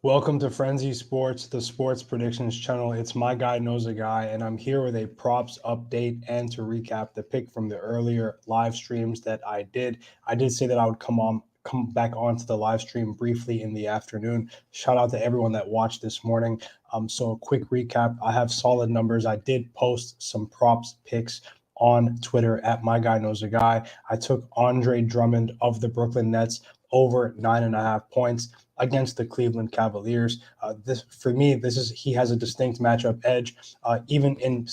Welcome to Frenzy Sports, the sports predictions channel. It's my guy knows a guy, and I'm here with a props update and to recap the pick from the earlier live streams that I did. I did say that I would come back onto the live stream briefly in the afternoon. Shout out to everyone that watched this morning. So a quick recap. I have solid numbers. I did post some props picks on Twitter at my guy knows a guy. I took Andre Drummond of the Brooklyn Nets over 9.5 points against the Cleveland Cavaliers. This for me, he has a distinct matchup edge, even in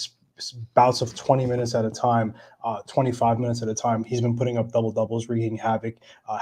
bouts of 20 minutes at a time, 25 minutes at a time. He's been putting up double doubles, wreaking havoc.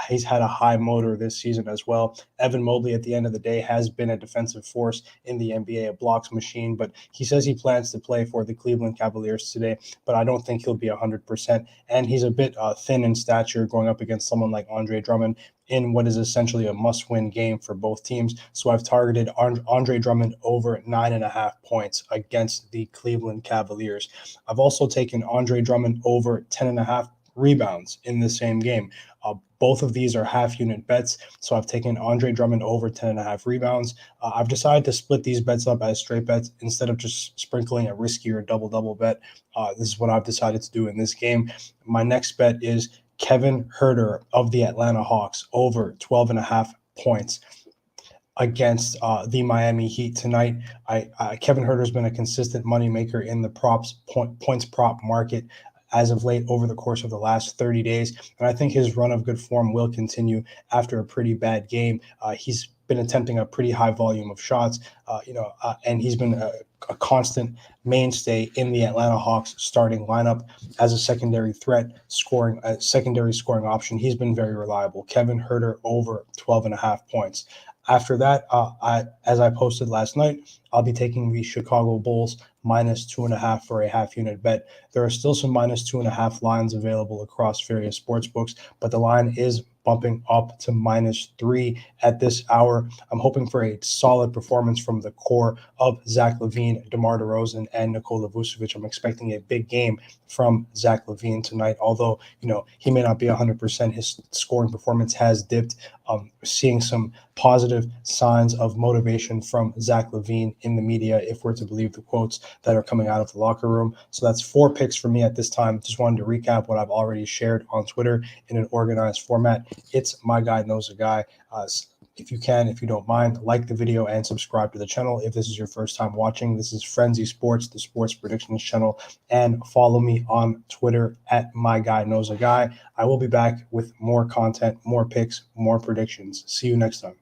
He's had a high motor this season as well. Evan Mobley, at the end of the day, has been a defensive force in the NBA, a blocks machine. But he says he plans to play for the Cleveland Cavaliers today, but I don't think he'll be 100%. And he's a bit thin in stature going up against someone like Andre Drummond in what is essentially a must-win game for both teams. So I've targeted Andre Drummond over 9.5 points against the Cleveland Cavaliers. I've also taken Andre Drummond over 10.5 rebounds in the same game. Both of these are half-unit bets, so I've taken Andre Drummond over 10.5 rebounds. I've decided to split these bets up as straight bets instead of just sprinkling a riskier double-double bet. This is what I've decided to do in this game. My next bet is Kevin Huerter of the Atlanta Hawks over 12.5 points against the Miami Heat tonight. Kevin Huerter has been a consistent moneymaker in the points prop market as of late over the course of the last 30 days. And I think his run of good form will continue after a pretty bad game. He's been attempting a pretty high volume of shots, and he's been a constant mainstay in the Atlanta Hawks starting lineup as a secondary threat, secondary scoring option. He's been very reliable. Kevin Huerter over 12.5 points. After that, as I posted last night, I'll be taking the Chicago Bulls -2.5 for a half-unit bet. There are still some -2.5 lines available across various sports books, but the line is bumping up to -3 at this hour. I'm hoping for a solid performance from the core of Zach LaVine, DeMar DeRozan, and Nikola Vucevic. I'm expecting a big game from Zach LaVine tonight, although he may not be 100%. His scoring performance has dipped. Seeing some positive signs of motivation from Zach LaVine in the media, if we're to believe the quotes that are coming out of the locker room. So that's 4 picks for me at this time. Just wanted to recap what I've already shared on Twitter in an organized format. It's my guy knows a guy. If you don't mind, like the video and subscribe to the channel. If this is your first time watching, this is Frenzy Sports, the sports predictions channel, and follow me on Twitter at my guy knows a guy. I will be back with more content, more picks, more predictions. See you next time.